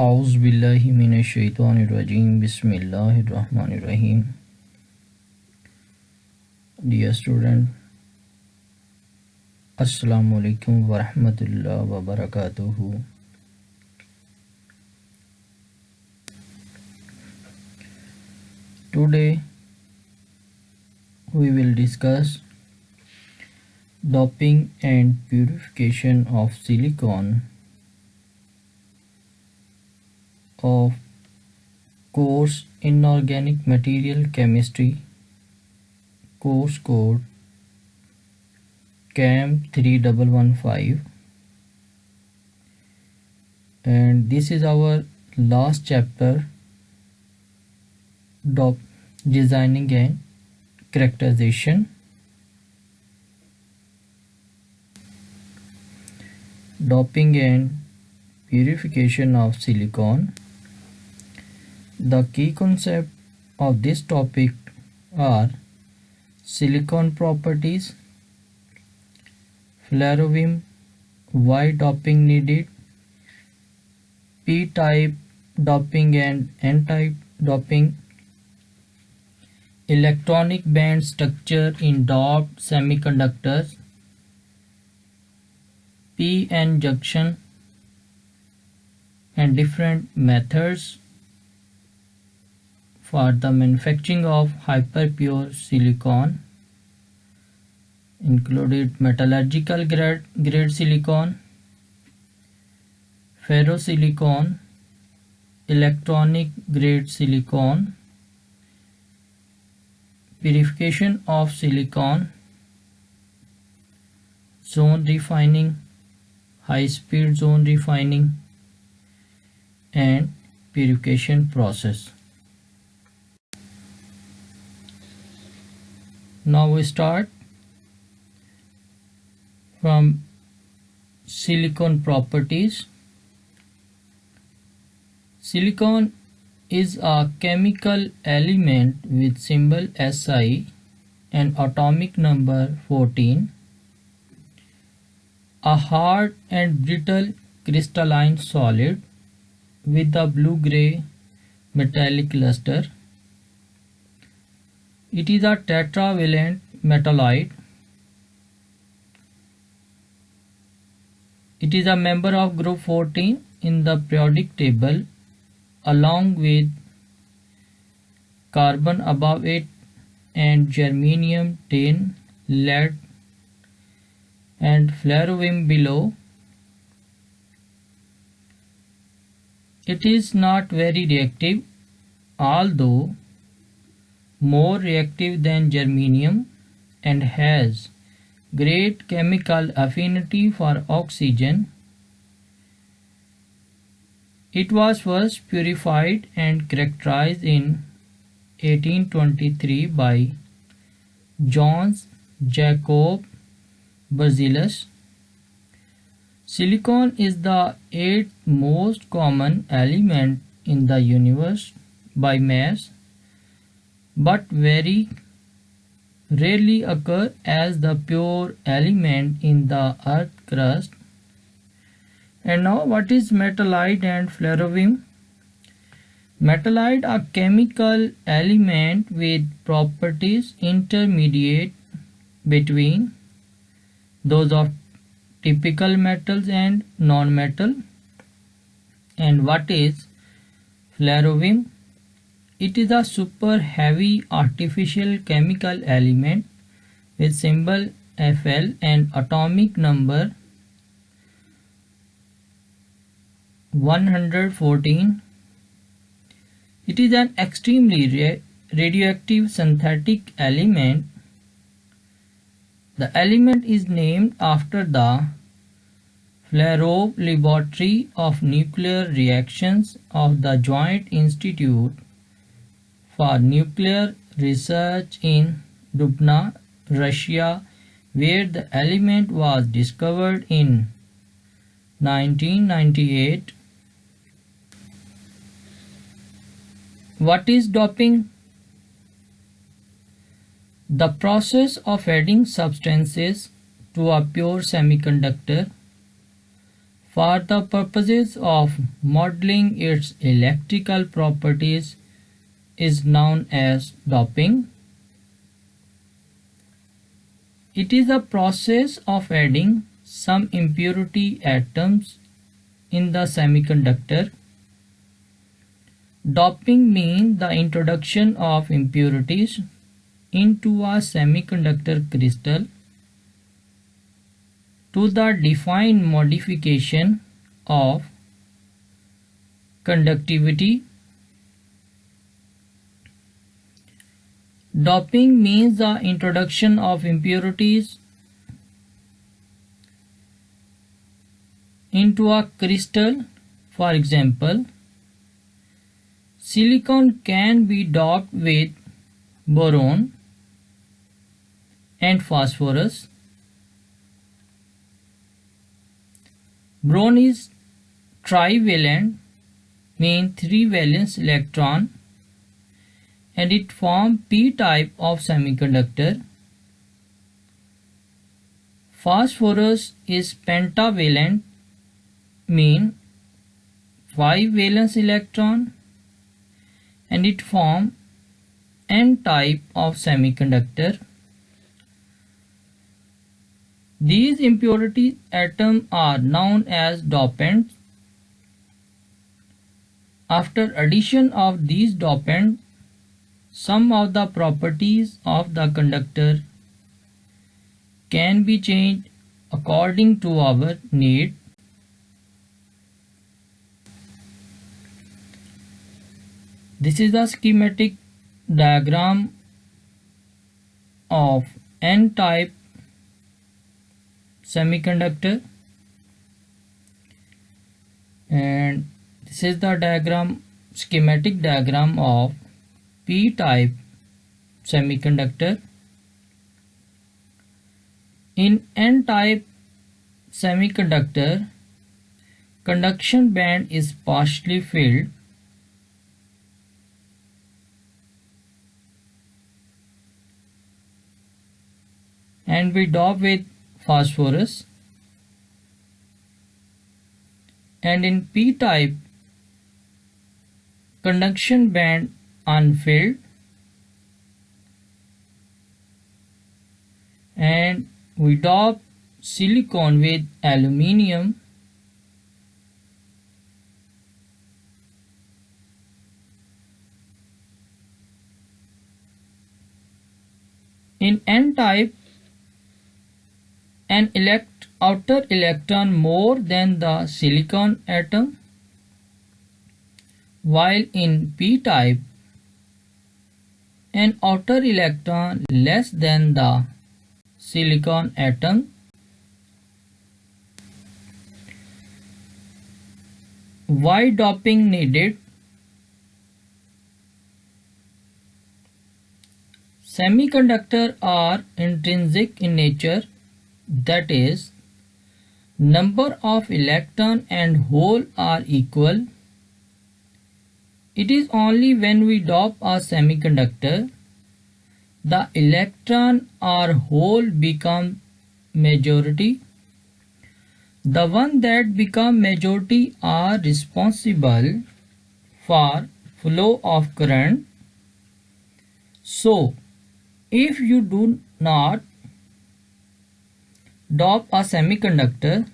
A'udhu billahi minash shaitanir rajim. Bismillahir Rahmanir Rahim. Dear student, Assalamu alaikum wa rahmatullahi wa barakatuhu. Today we will discuss doping and purification of silicon of course Inorganic Material Chemistry, course code CAM 3115, and this is our last chapter, designing and characterization. Doping and purification of silicon. The key concepts of this topic are silicon properties, fluorine, why doping needed, p-type doping and n-type doping, electronic band structure in doped semiconductors, p-n junction, and different methods for the manufacturing of hyperpure silicon, included metallurgical grade silicon, ferrosilicon, electronic grade silicon, purification of silicon, zone refining, high-speed zone refining, and purification process. Now we start from silicon properties. Silicon is a chemical element with symbol Si and atomic number 14, a hard and brittle crystalline solid with a blue-gray metallic luster. It is a tetravalent metalloid. It is a member of group 14 in the periodic table along with carbon above it and germanium, tin, lead, and fluorine below. It is not very reactive, although more reactive than germanium, and has great chemical affinity for oxygen. It was first purified and characterized in 1823 by Johannes Jacob Berzelius. Silicon is the 8th most common element in the universe by mass, but very rarely occur as the pure element in the earth crust. And now, what is metalloid and fluorine? Metalloid, a chemical element with properties intermediate between those of typical metals and non-metal. And what is fluorine? It is a super heavy artificial chemical element with symbol Fl and atomic number 114. It is an extremely radioactive synthetic element. The element is named after the Flerov Laboratory of Nuclear Reactions of the Joint Institute for Nuclear Research in Dubna, Russia, where the element was discovered in 1998. What is doping? The process of adding substances to a pure semiconductor. for the purposes of modeling its electrical properties is known as doping. It is a process of adding some impurity atoms in the semiconductor. Doping means the introduction of impurities into a semiconductor crystal to the defined modification of conductivity. Doping means the introduction of impurities into a crystal. For example, silicon can be doped with boron and phosphorus. Boron is trivalent, means 3 valence electron, and it forms p-type of semiconductor. Phosphorus is pentavalent, means 5 valence electron, and it forms n-type of semiconductor. These impurity atoms are known as dopants. After addition of these dopants, some of the properties of the conductor can be changed according to our need. This is a schematic diagram of n-type semiconductor, and this is the schematic diagram of p-type semiconductor. In n-type semiconductor, conduction band is partially filled. And we dope with phosphorus. And in p-type, conduction band unfilled, and we dope silicon with aluminium. In n-type, an outer electron more than the silicon atom, while in p-type, an outer electron less than the silicon atom. Why doping needed? Semiconductors are intrinsic in nature, that is, number of electron and hole are equal. It is only when we dope a semiconductor the electron or hole become majority. The ones that become majority are responsible for flow of current. So, if you do not dope a semiconductor,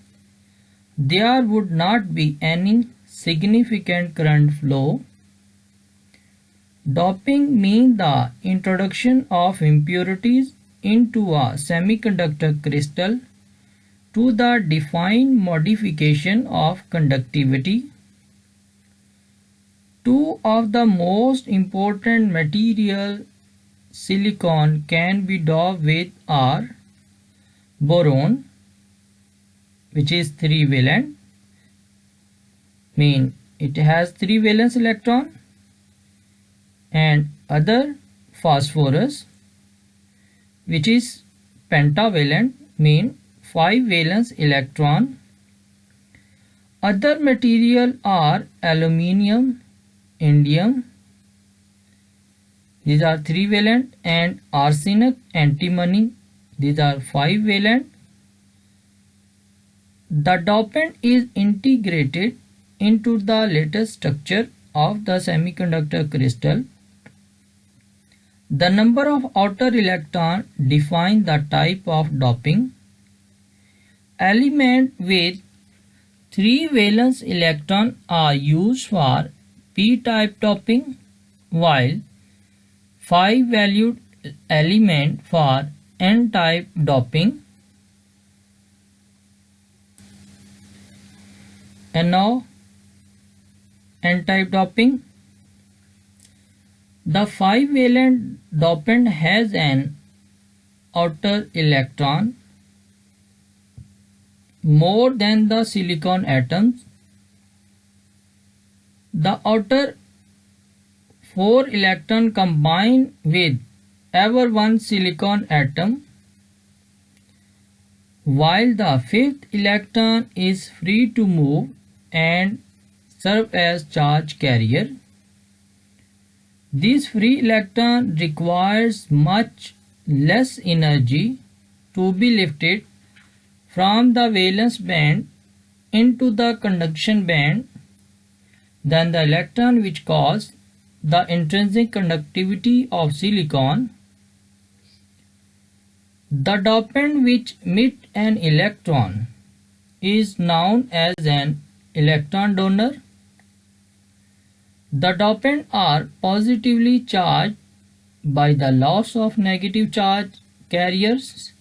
there would not be any significant current flow. Doping means the introduction of impurities into a semiconductor crystal to the defined modification of conductivity. Two of the most important material silicon can be doped with are boron, which is 3 valent, mean it has 3 valence electron, and other phosphorus, which is pentavalent, mean 5 valence electron. Other material are aluminium, indium, these are 3 valent, and arsenic, antimony, these are 5 valent. The dopant is integrated into the lattice structure of the semiconductor crystal. The number of outer electrons define the type of doping. Elements with 3 valence electrons are used for p-type doping, while 5 valued elements for n-type doping. And now n-type doping. The 5-valent dopant has an outer electron more than the silicon atoms. The outer 4 electrons combine with ever one silicon atom, while the 5th electron is free to move and serve as charge carrier. This free electron requires much less energy to be lifted from the valence band into the conduction band than the electron which cause the intrinsic conductivity of silicon. The dopant which emits an electron is known as an electron donor. The dopants are positively charged by the loss of negative charge carriers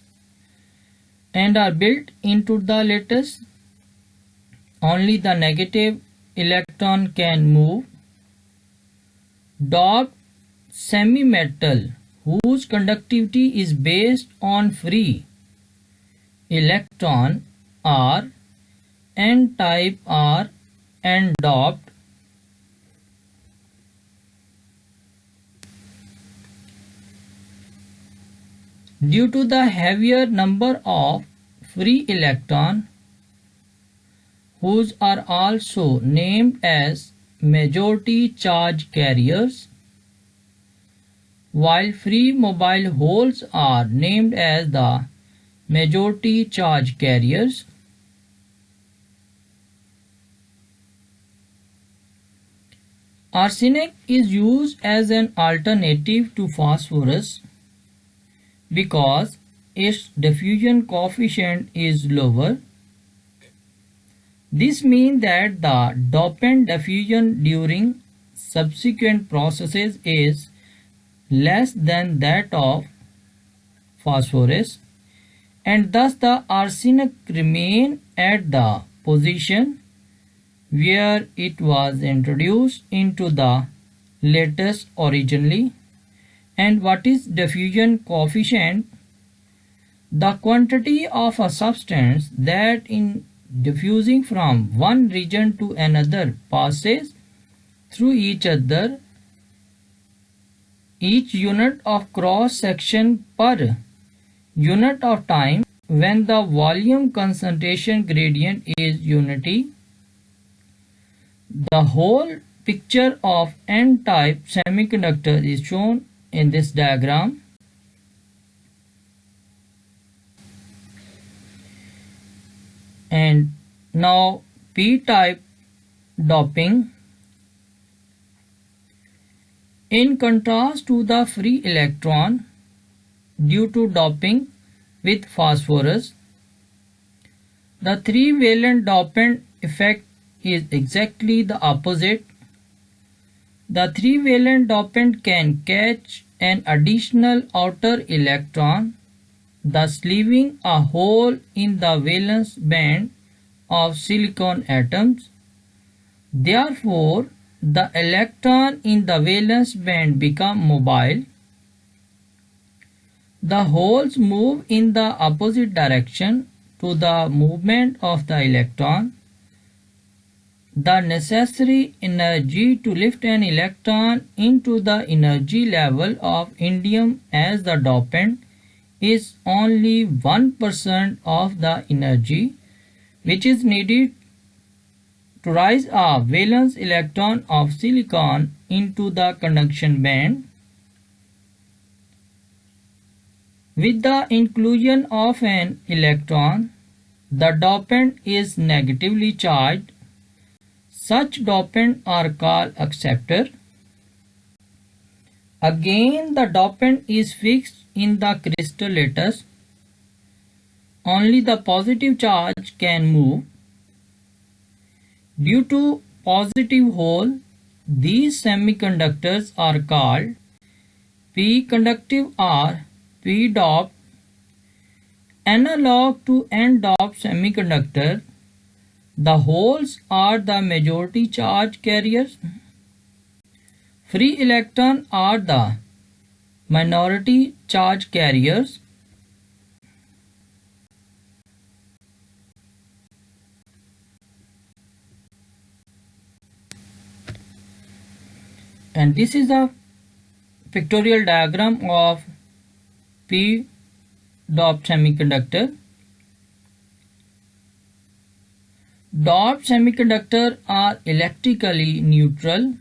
and are built into the lattice. Only the negative electron can move. Doped semi-metal whose conductivity is based on free electron are n-type are n-doped. Due to the heavier number of free electrons, whose are also named as majority charge carriers, while free mobile holes are named as the majority charge carriers. Arsenic is used as an alternative to phosphorus because its diffusion coefficient is lower. This means that the dopant diffusion during subsequent processes is less than that of phosphorus, and thus the arsenic remains at the position where it was introduced into the lattice originally. And what is diffusion coefficient? The quantity of a substance that in diffusing from one region to another passes through each unit of cross section per unit of time when the volume concentration gradient is unity. The whole picture of n-type semiconductor is shown in this diagram. And now p-type doping. In contrast to the free electron, due to doping with phosphorus, the 3-valent dopant effect is exactly the opposite. The 3-valent dopant can catch an additional outer electron, thus leaving a hole in the valence band of silicon atoms. Therefore, the electron in the valence band become mobile. The holes move in the opposite direction to the movement of the electron. The necessary energy to lift an electron into the energy level of indium as the dopant is only 1% of the energy which is needed to raise a valence electron of silicon into the conduction band. With the inclusion of an electron, the dopant is negatively charged. Such dopant are called acceptor. Again, the dopant is fixed in the crystal lattice. Only the positive charge can move. Due to positive hole, these semiconductors are called p-conductive or p-doped. Analog to n-doped semiconductor, the holes are the majority charge carriers. Free electrons are the minority charge carriers. And this is a pictorial diagram of p-doped semiconductor. Doped semiconductors are electrically neutral.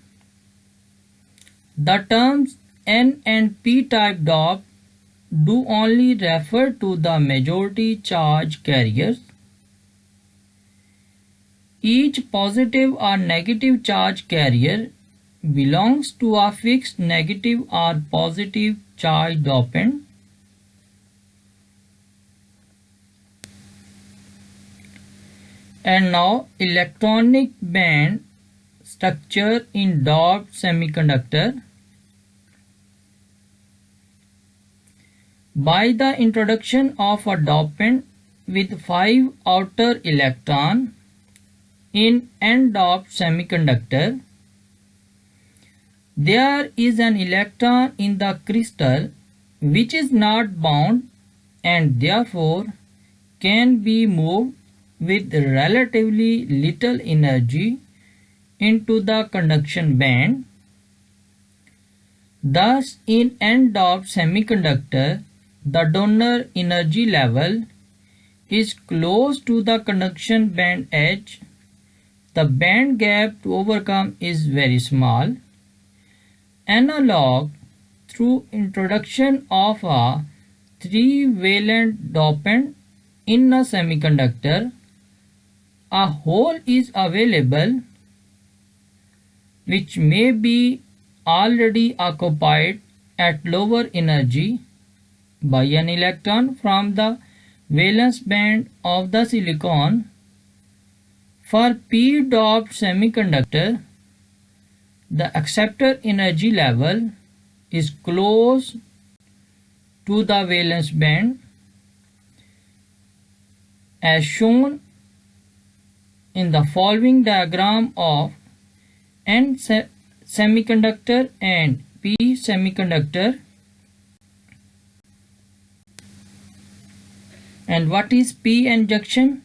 The terms N and p-type doped do only refer to the majority charge carriers. Each positive or negative charge carrier belongs to a fixed negative or positive charge dopant. And now electronic band structure in doped semiconductor. By the introduction of a dopant with 5 outer electrons in n-doped semiconductor, there is an electron in the crystal which is not bound and therefore can be moved with relatively little energy into the conduction band. Thus, in n-doped semiconductor, the donor energy level is close to the conduction band edge. The band gap to overcome is very small. Analog, through introduction of a 3-valent dopant in a semiconductor, a hole is available which may be already occupied at lower energy by an electron from the valence band of the silicon. For p-doped semiconductor, the acceptor energy level is close to the valence band as shown in the following diagram of N semiconductor and P semiconductor. And what is p-n junction?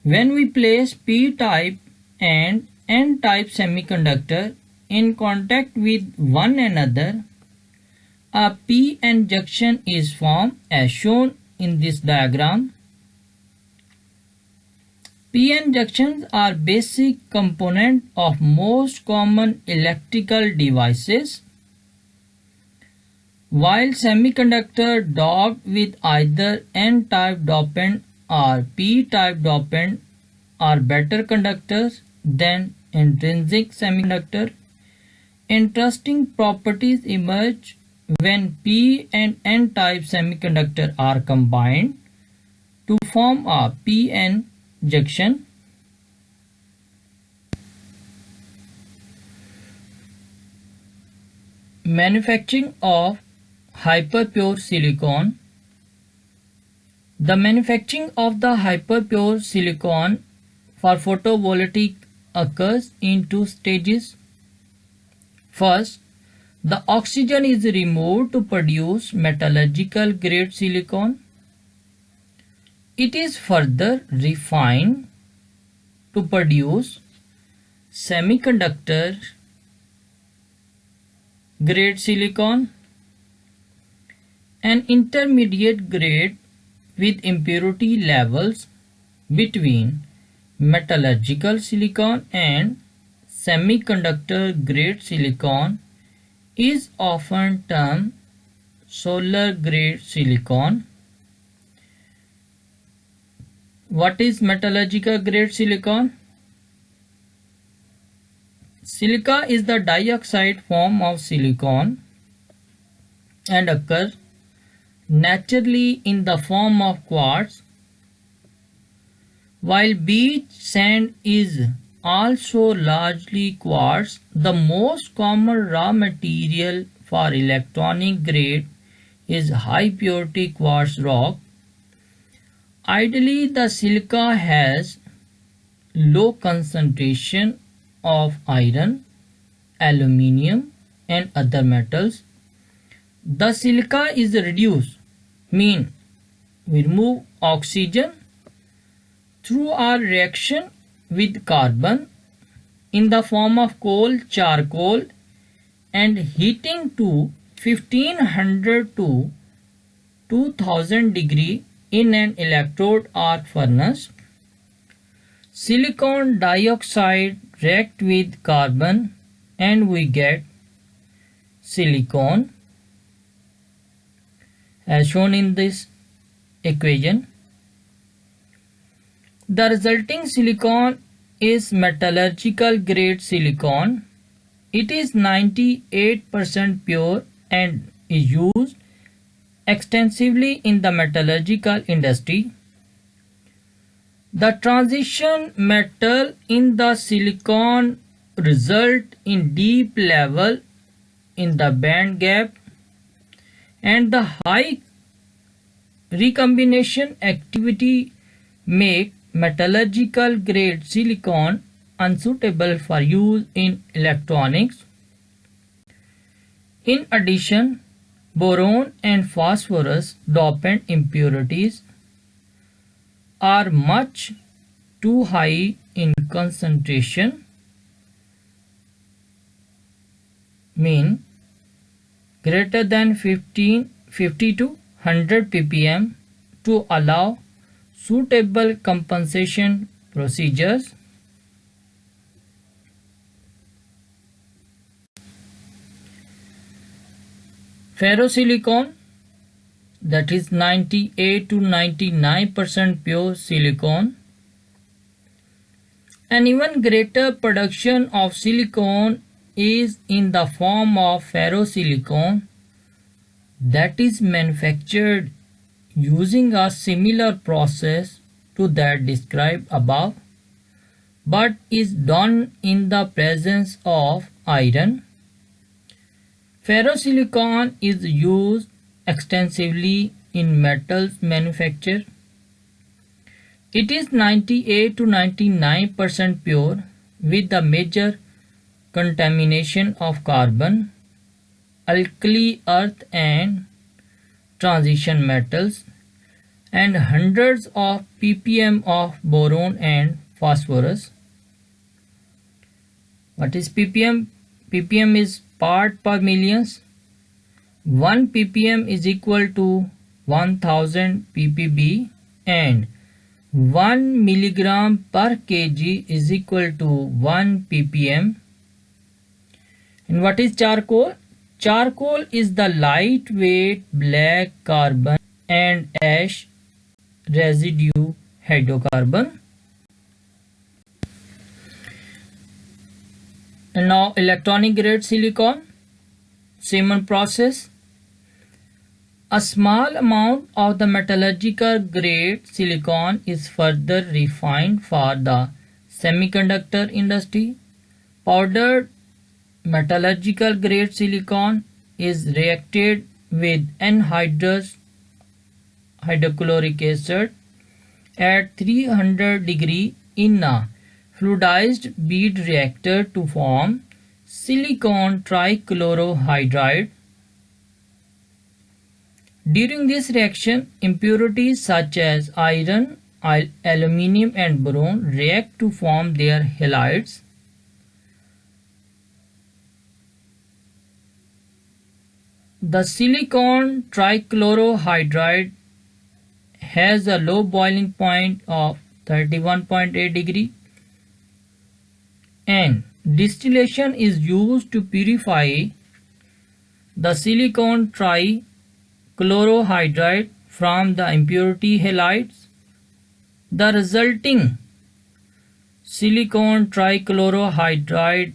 When we place p-type and n-type semiconductor in contact with one another, a p-n junction is formed as shown in this diagram. p-n junctions are basic component of most common electrical devices. While semiconductor doped with either n-type dopant or p-type dopant are better conductors than intrinsic semiconductor, interesting properties emerge when p and n-type semiconductor are combined to form a p-n junction. Manufacturing of hyperpure silicon. The manufacturing of the hyperpure silicon for photovoltaic occurs in two stages. First, the oxygen is removed to produce metallurgical grade silicon. It is further refined to produce semiconductor grade silicon, an intermediate grade with impurity levels between metallurgical silicon and semiconductor grade silicon is often termed solar grade silicon. What is metallurgical grade silicon? Silica is the dioxide form of silicon and occurs naturally in the form of quartz. While beach sand is also largely quartz, the most common raw material for electronic grade is high purity quartz rock. Ideally, the silica has low concentration of iron, aluminium and other metals. The silica is reduced, mean we remove oxygen through our reaction with carbon in the form of coal, charcoal and heating to 1500 to 2000 degree in an electrode arc furnace. Silicon dioxide react with carbon and we get silicon as shown in this equation. The resulting silicon is metallurgical grade silicon. It is 98% pure and is used extensively in the metallurgical industry. The transition metal in the silicon result in deep level in the band gap and the high recombination activity make metallurgical grade silicon unsuitable for use in electronics. In addition, boron and phosphorus dopant impurities are much too high in concentration, mean greater than 50 to 100 ppm to allow suitable compensation procedures. Ferrosilicon, that is 98 to 99% pure silicon. An even greater production of silicon is in the form of ferrosilicon that is manufactured using a similar process to that described above, but is done in the presence of iron. Ferrosilicon is used extensively in metals manufacture. It is 98 to 99% pure with the major contamination of carbon, alkali earth and transition metals and hundreds of ppm of boron and phosphorus. What is ppm? ppm is part per millions. 1 ppm is equal to 1000 ppb and 1 milligram per kg is equal to 1 ppm. And what is charcoal? Charcoal is the lightweight black carbon and ash residue hydrocarbon. And now electronic grade silicon, Siemens process. A small amount of the metallurgical grade silicon is further refined for the semiconductor industry. Powdered metallurgical grade silicon is reacted with anhydrous hydrochloric acid at 300 degree in a fluidized bead reactor to form silicon trichlorohydride. During this reaction, impurities such as iron, aluminium and boron react to form their halides. The silicon trichlorohydride has a low boiling point of 31.8 degree and distillation is used to purify the silicon trichlorohydride from the impurity halides. The resulting silicon trichlorohydride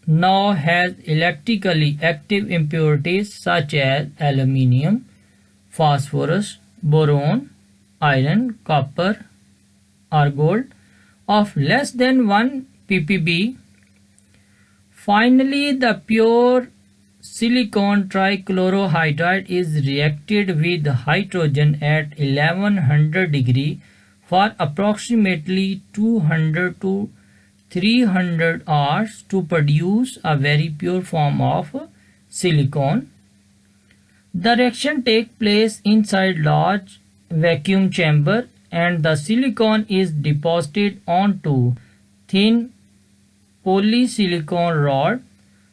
now has electrically active impurities such as aluminium, phosphorus, boron, iron, copper, or gold of less than 1 ppb. Finally, the pure silicon trichlorohydride is reacted with hydrogen at 1100 degree for approximately 200 to 300 hours to produce a very pure form of silicon. The reaction takes place inside large vacuum chamber and the silicon is deposited onto thin polysilicon rod,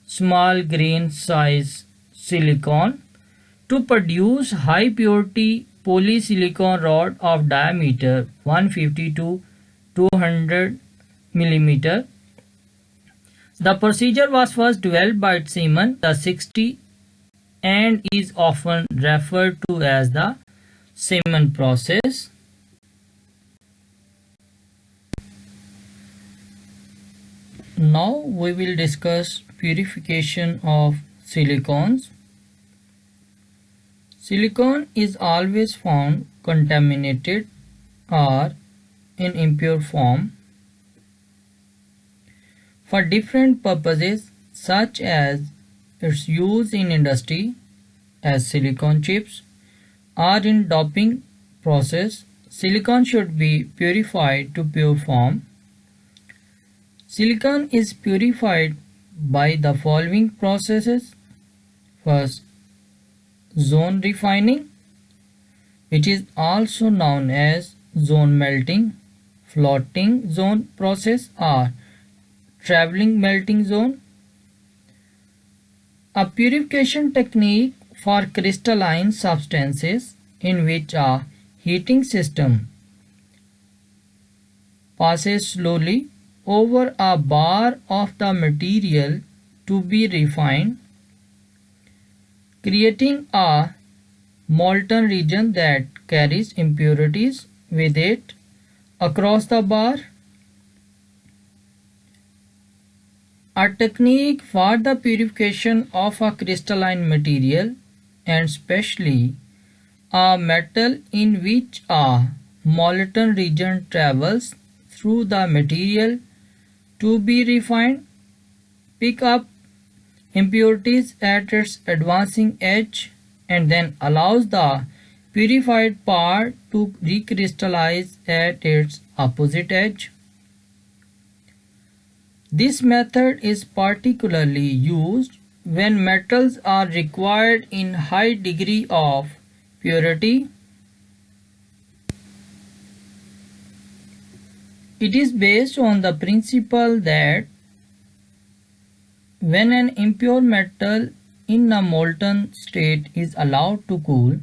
small grain size silicon, to produce high purity polysilicon rod of diameter 150 to 200 millimeter. The procedure was first developed by Siemens the 60 and is often referred to as the Siemens process. Now we will discuss purification of silicons. Silicon is always found contaminated or in impure form for different purposes such as its use in industry as silicon chips or in doping process. Silicon should be purified to pure form. Silicon is purified by the following processes. First, zone refining, which is also known as zone melting, floating zone process or traveling melting zone. A purification technique for crystalline substances in which a heating system passes slowly over a bar of the material to be refined, creating a molten region that carries impurities with it across the bar. A technique for the purification of a crystalline material and especially a metal in which a molten region travels through the material to be refined, pick up impurities at its advancing edge and then allows the purified part to recrystallize at its opposite edge. This method is particularly used when metals are required in high degree of purity. It is based on the principle that when an impure metal in a molten state is allowed to cool,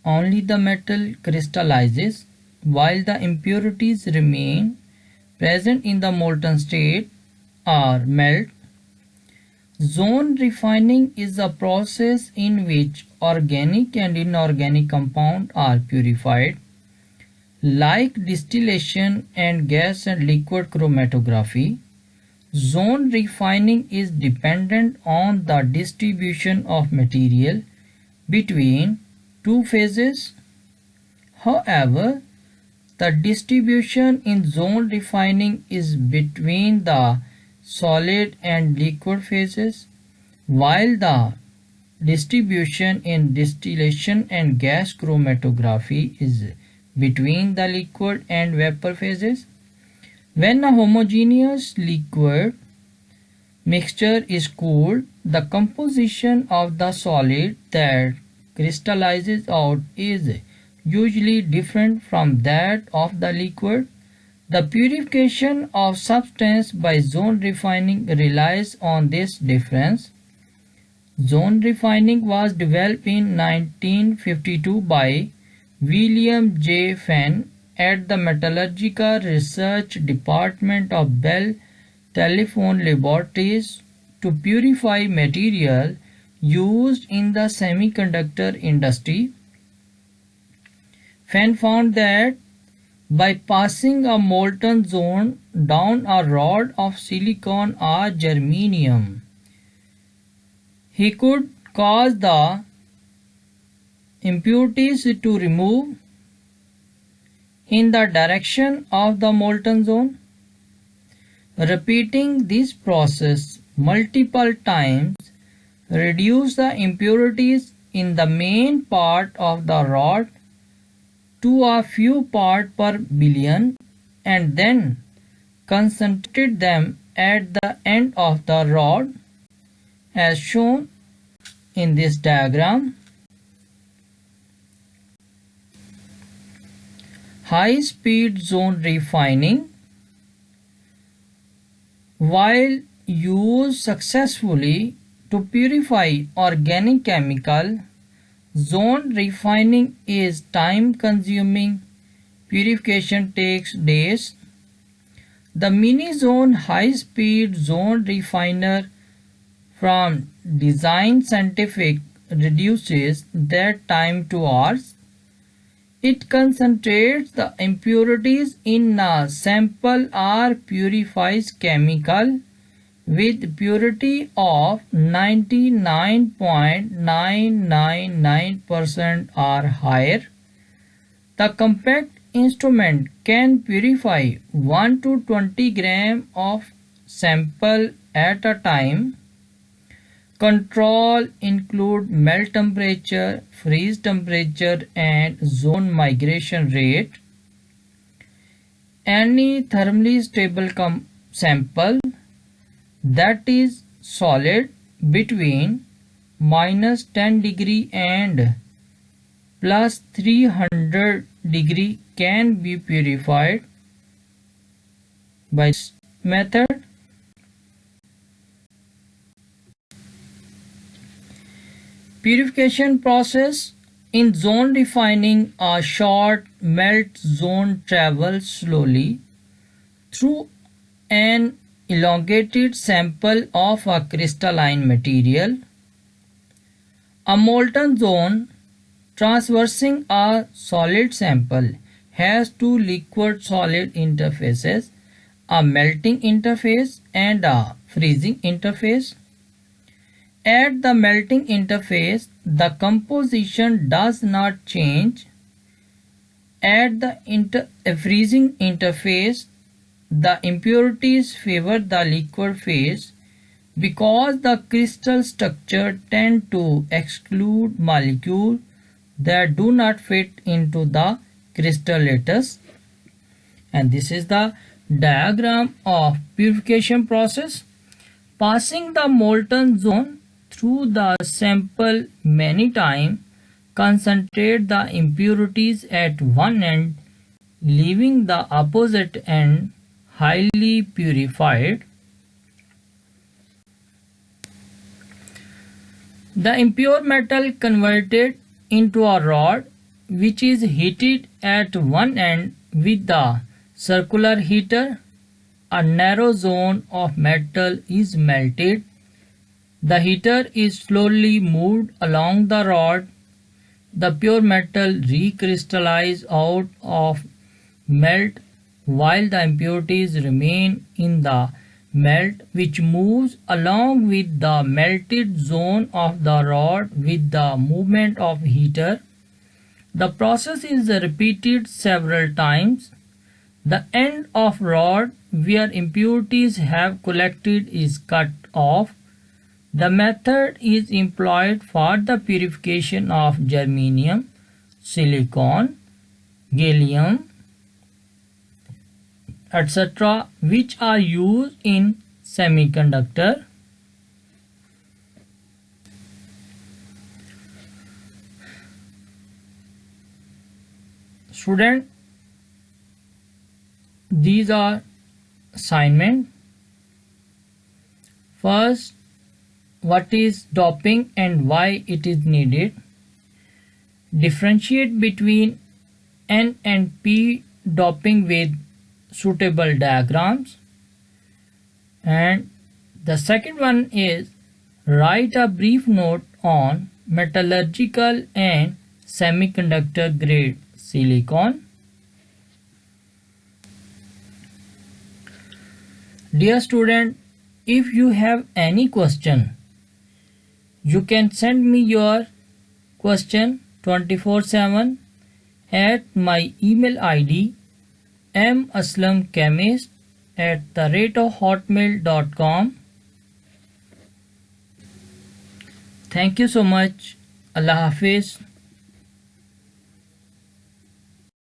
only the metal crystallizes while the impurities remain present in the molten state or melt. Zone refining is a process in which organic and inorganic compounds are purified. Like distillation and gas and liquid chromatography, zone refining is dependent on the distribution of material between two phases. However, the distribution in zone refining is between the solid and liquid phases, while the distribution in distillation and gas chromatography is between the liquid and vapor phases. When a homogeneous liquid mixture is cooled, the composition of the solid that crystallizes out is usually different from that of the liquid. The purification of substance by zone refining relies on this difference. Zone refining was developed in 1952 by William J. Fenn at the Metallurgical Research Department of Bell Telephone Laboratories to purify material used in the semiconductor industry. Fenn found that by passing a molten zone down a rod of silicon or germanium. He could cause the impurities to remove in the direction of the molten zone. Repeating this process multiple times reduce the impurities in the main part of the rod to a few parts per billion and then concentrate them at the end of the rod as shown in this diagram. High speed zone refining. While used successfully to purify organic chemical, zone refining is time consuming. Purification takes days. The mini zone high speed zone refiner from Design Scientific reduces that time to hours. It concentrates the impurities in a sample or purifies chemical with purity of 99.999% or higher. The compact instrument can purify 1 to 20 grams of sample at a time. Control include melt temperature, freeze temperature and zone migration rate. Any thermally stable sample that is solid between -10 degree and +300 degree can be purified by this method. Purification process. In zone refining, a short melt zone travels slowly through an elongated sample of a crystalline material. A molten zone traversing a solid sample has two liquid-solid interfaces, a melting interface and a freezing interface. At the melting interface, the composition does not change. At the freezing interface, the impurities favor the liquid phase because the crystal structure tend to exclude molecules that do not fit into the crystal lattice. And this is the diagram of purification process. Passing the molten zone through the sample many times concentrate the impurities at one end, leaving the opposite end highly purified. The impure metal converted into a rod which is heated at one end with the circular heater. A narrow zone of metal is melted. The heater is slowly moved along the rod. The pure metal recrystallizes out of melt while the impurities remain in the melt, which moves along with the melted zone of the rod with the movement of heater. The process is repeated several times. The end of rod where impurities have collected is cut off. The method is employed for the purification of germanium, silicon, gallium, etc., which are used in semiconductor. Student, these are assignment. First, what is doping and why it is needed. Differentiate between N and P doping with suitable diagrams. And the second one is write a brief note on metallurgical and semiconductor grade silicon. Dear student, if you have any question, you can send me your question 24/7 at my email ID maslamchemist@hotmail.com. Thank you so much. Allah Hafiz.